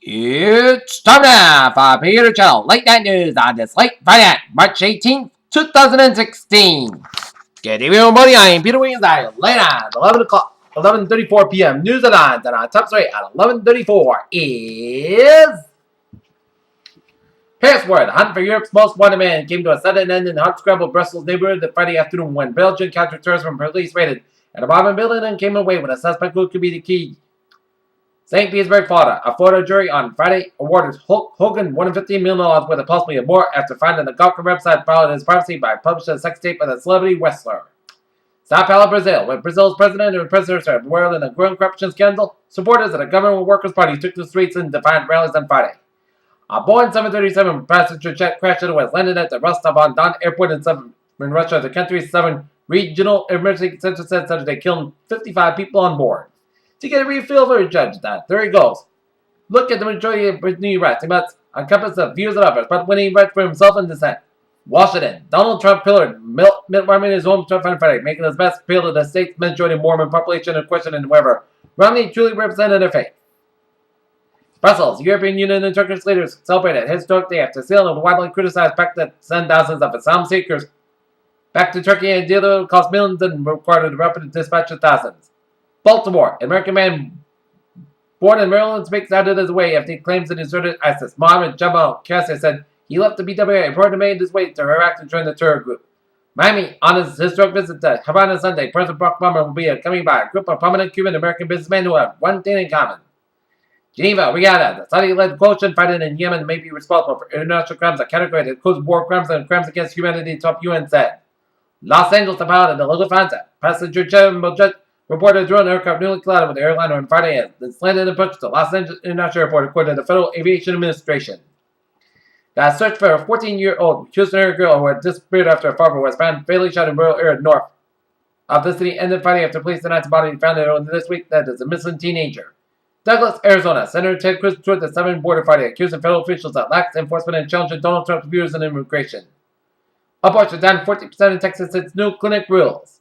It's time now for Peter Channel Late Night News on this late Friday, March 18th, 2016. Good evening, everybody. I am Peter Wiggins. I am late on 11 o'clock, 11:34 p.m. News headlines, and our top story at 11:34 is Password. The hunt for Europe's most wanted man came to a sudden end in the hard-scrambled Brussels neighborhood the Friday afternoon when Belgian counter-terrorism police raided an apartment building and came away with a suspect who could be the key. St. Petersburg, Florida jury on Friday awarded Hogan $115 million worth of possibly more after finding the Gawker website filed his privacy by publishing a sex tape with a celebrity wrestler. Sao Paulo, Brazil, where Brazil's president and prisoners are embroiled in a growing corruption scandal, supporters of the Government Workers' Party took to the streets in defiant rallies on Friday. A Boeing 737 passenger jet crashed into was landed at the Rostov-on-Don airport in Russia, the country's southern regional emergency center said Saturday, killing 55 people on board. To get a refill for a judge, there he goes. Look at the majority of Britney rights. He must encompass the views of others, but winning rights for himself and dissent. Washington. Donald Trump pillared Mitt Romney in his home Trump on Friday, making his best appeal to the state's majority Mormon population and questioning whether Romney truly represented their faith. Brussels. European Union and Turkish leaders celebrated historic day after sealing a widely criticized pact that sent thousands of asylum seekers back to Turkey and deal that would cost millions and required a rapid dispatch of thousands. Baltimore. An American man born in Maryland speaks out of his way after he claims that he deserted ISIS. Mohammed Jamal Qassi said he left the BWA and reported made his way to Iraq to join the terror group. Miami. On his historic visit to Havana Sunday, President Barack Obama will be accompanied by a group of prominent Cuban American businessmen who have one thing in common. Geneva, Riyadh, the Saudi-led coalition fighting in Yemen may be responsible for international crimes, a category that includes war crimes and crimes against humanity, top UN said. Los Angeles, the pilot of the Lufthansa passenger jet reported a drone aircraft nearly collided with the airliner on Friday as it landed and approached the Los Angeles International Airport, according to the Federal Aviation Administration. The search for a 14-year-old Houston girl who had disappeared after her father was found fatally shot in rural area north of the city ended Friday after police announced the body found earlier this week that is a missing teenager. Douglas, Arizona. Senator Ted Cruz toured the southern border Friday, accusing federal officials that lax enforcement and challenging Donald Trump's views on immigration. Abortion down 40% in Texas since new clinic rules.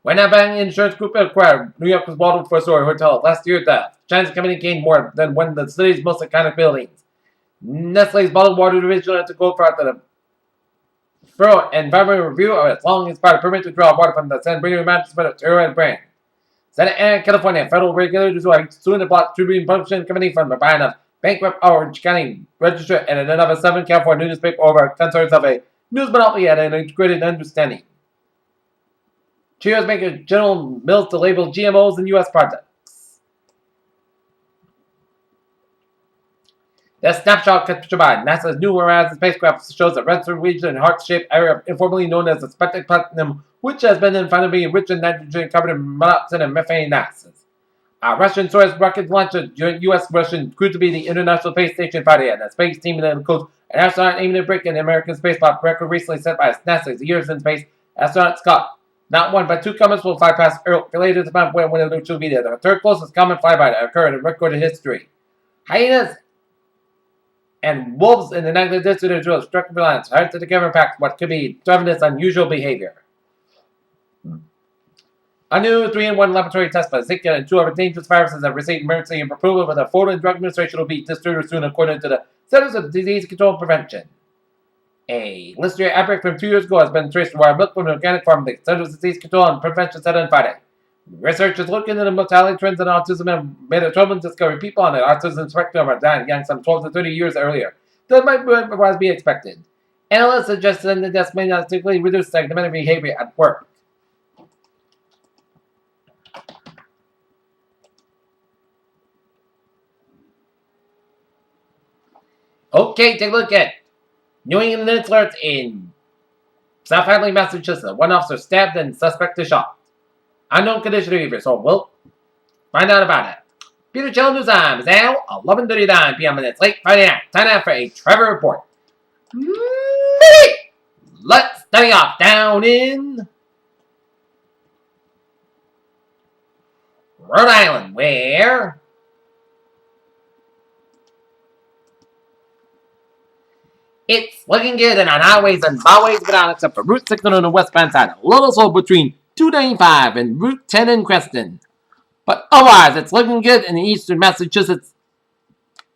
When a bank insurance group acquired New York's Waldorf Astoria Hotel last year, the Chinese company gained more than one of the city's most iconic buildings. Nestle's bottled water division had to go for the thorough environmental review of its long-expired permit to draw water from the San Bernardino Mountains by the Arrowhead brand. Senate and California federal regulators who are suing the block Tribune Publishing Company from the buying of bankrupt Orange County Register and another 7 California newspaper over concerns of a news monopoly and an integrated understanding. Cheerios maker General Mills to label GMOs in U.S. products. The snapshot captured by NASA's New Horizons spacecraft shows a red region in heart-shaped area informally known as the spectrum platinum, which has been found to be rich in nitrogen, carbon monoxide, and methane gases. A Russian Soyuz rocket launched a U.S.-Russian crew to be the International Space Station Friday, and the space team that includes an astronaut aiming to break an American spaceflight record recently set by NASA's Years in Space astronaut Scott. Not one, but 2 comets will fly past Earth later this month when the will be there. The third closest comet flyby that occurred in recorded history. Hyenas and wolves in the nightly desert drill struck the lines, hard to the camera packed what could be driving this unusual behavior. A new 3-in-1 laboratory test for Zika and 2 other dangerous viruses have received emergency approval, but the Food and Drug Administration will be distributed soon, according to the Centers of Disease Control and Prevention. A listeria outbreak from 2 years ago has been traced to wild milk from an organic farm. The Centers of Disease Control and Prevention said on Friday. Researchers looking into the mortality trends in autism have made a troubling discovery. People on the autism spectrum are dying young, some 12 to 30 years earlier. That might otherwise be expected. Analysts suggest that the deaths may not significantly reduce segmented behavior at work. Okay, take a look at New England alert in South Hadley, Massachusetts. 1 officer stabbed and suspect is shot. Unknown condition either, so we'll find out about it. Peter Channel News Time is now 11:39 p.m. and it's late Friday night. Time now for a Trevor Report. Let's study off down in Rhode Island, where it's looking good and on highways and byways but on except for Route 6 on the westbound side. A little slow between 295 and Route 10 in Creston. But otherwise, it's looking good in the eastern Massachusetts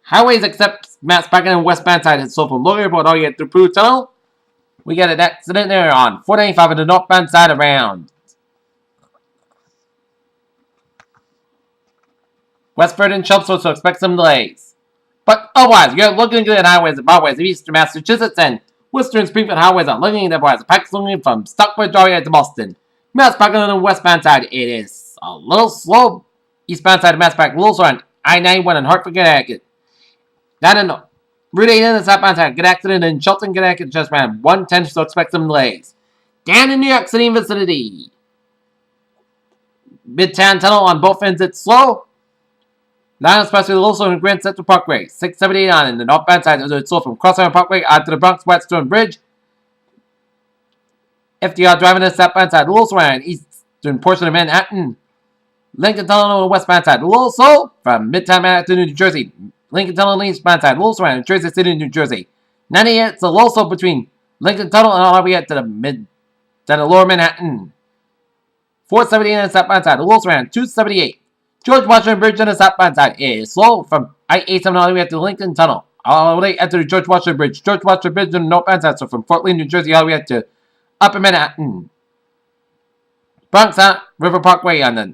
Highways except Matt's parking on westbound side is slow from Lower Airport all the way through Prue Tunnel. We got an accident there on 495 on the northbound side around Westford and Chelmsford, so expect some delays. But otherwise, you're looking good at highways and byways of eastern Massachusetts and western Springfield highways are looking at otherwise. Packs looking from Stockbridge all the way to Boston. Mass parking on the westbound side, it is a little slow. Eastbound side of Mass Park, a little slow on I-91 and Hartford, Connecticut. That in Route 8 in the southbound side, good accident in Shelton, Connecticut, just around 110, so expect some delays. Down in New York City vicinity. Midtown Tunnel on both ends, it's slow. Line Expressway, a little slow in Grand Central Parkway. 678 on in the northbound side, it's slow from Cross Island Parkway out to the Bronx Whetstone Bridge. FDR driving the southbound side, a little slow on eastern portion of Manhattan. Lincoln Tunnel on the westbound side, a little slow from Midtown Manhattan to New Jersey. Lincoln Tunnel on the eastbound side, a little slow on Jersey City, New Jersey. 98, it's a little slow between Lincoln Tunnel and all the way up to the lower Manhattan. 478 on the southbound side, a little slow on 278. George Washington Bridge on the southbound side is slow from I-87 all the way up to the Lincoln Tunnel. All the way up to the George Washington Bridge. George Washington Bridge on the northbound side, so from Fort Lee, New Jersey, all the way up to Upper Manhattan. Bronx River Parkway on the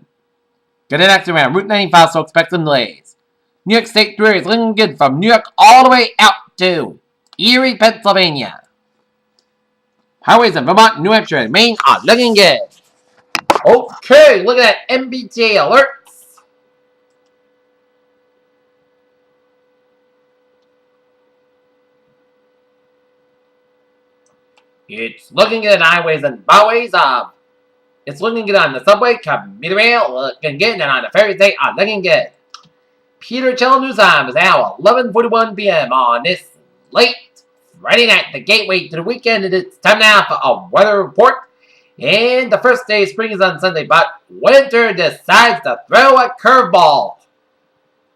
get an accident around Route 95, so expect some delays. New York State Thruway is looking good from New York all the way out to Erie, Pennsylvania. Highways in Vermont, New Hampshire, and Maine are looking good. Okay, look at that MBTA alerts. It's looking good on highways and byways. It's looking good on the subway, commuter rail, looking good, and on the ferry state, looking good. Peter Channel News Time is now 11:41 p.m. on this late Friday night, the gateway to the weekend, and it's time now for a weather report. And the first day of spring is on Sunday, but winter decides to throw a curveball.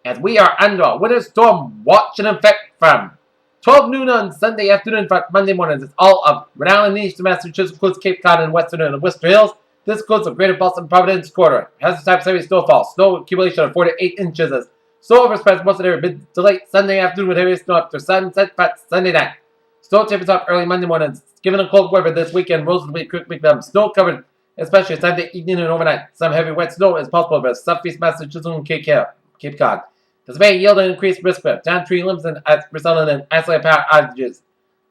As we are under a winter storm watch in effect from 12 noon on Sunday afternoon for Monday morning. It's all of Rhode Island, Eastern Massachusetts, includes Cape Cod and Western and Worcester Hills. This includes the greater Boston, Providence quarter. Has the type of heavy snowfall. Snow accumulation of 4 to 8 inches. As snow overspreads most of the area mid to late Sunday afternoon with heavy snow after sunset, but Sunday night. Snow tapers off early Monday morning. Given a cold weather this weekend, roads will be quickly become snow covered, especially Sunday evening and overnight. Some heavy wet snow is possible for southeast Massachusetts and Cape Cod. This may yield an increased risk of down tree limbs and resulting in isolated power outages.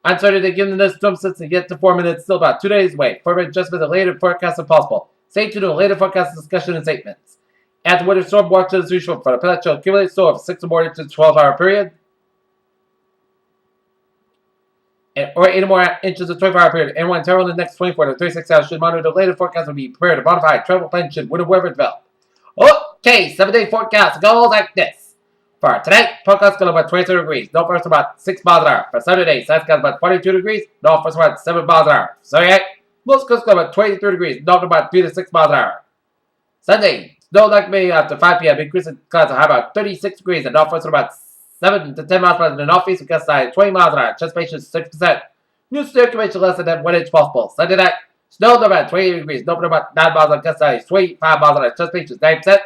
On Saturday, given this storm system yet to form, and it's still about 2 days away. Further adjustment of later forecast if possible. Stay tuned to a later forecast discussion and statements. As the winter storm watches as usual for the potential accumulated snow of 6 or more inches 12-hour period. Or 8 or more inches of 24-hour period. Anyone traveling in the next 24 to 36 hours should monitor the later forecast and be prepared to modify travel plans should winter weather develop. Okay, 7-day forecast goes like this. For tonight, forecast going about 22 degrees. Northwest about 6 miles an hour. For Saturday, southwest about 42 degrees. Northwest about 7 miles an hour. Sunday, most coast going about 23 degrees. North about 3 to 6 miles an hour. Sunday, snow likely after 5 p.m. Increasing clouds high about 36 degrees. And northwest about 7 to 10 miles per hour. In the northeast, gust side 20 miles an hour. Anticipation 6%. New circulation less than 1 inch possible. Sunday night, snow about 28 degrees. North about 9 miles an hour. Gust side 25 miles an hour. Anticipation 9%.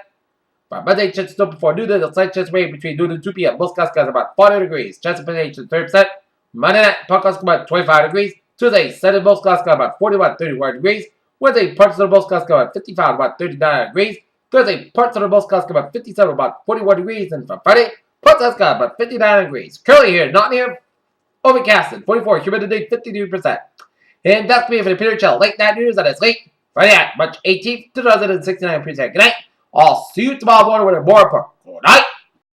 For Monday, chance of snow before noon, the slight chance of rain between noon and 2 p.m. Most gusts about 40 degrees. Chance of precipitation 30%. Monday night, forecast about 25 degrees. Tuesday, Sunday, most gusts about 40 about 31 degrees. Wednesday, parts of the most gusts about 55 about 39 degrees. Thursday, parts of the most gusts about 57 about 41 degrees. And for Friday, parts of the about 59 degrees. Currently here, not near overcasted, 44, humidity 52%. And that's me for the Peter Chell Late Night News. That is late Friday night, March 18th, 2069. Good night. I'll see you tomorrow morning with a more report. Good night.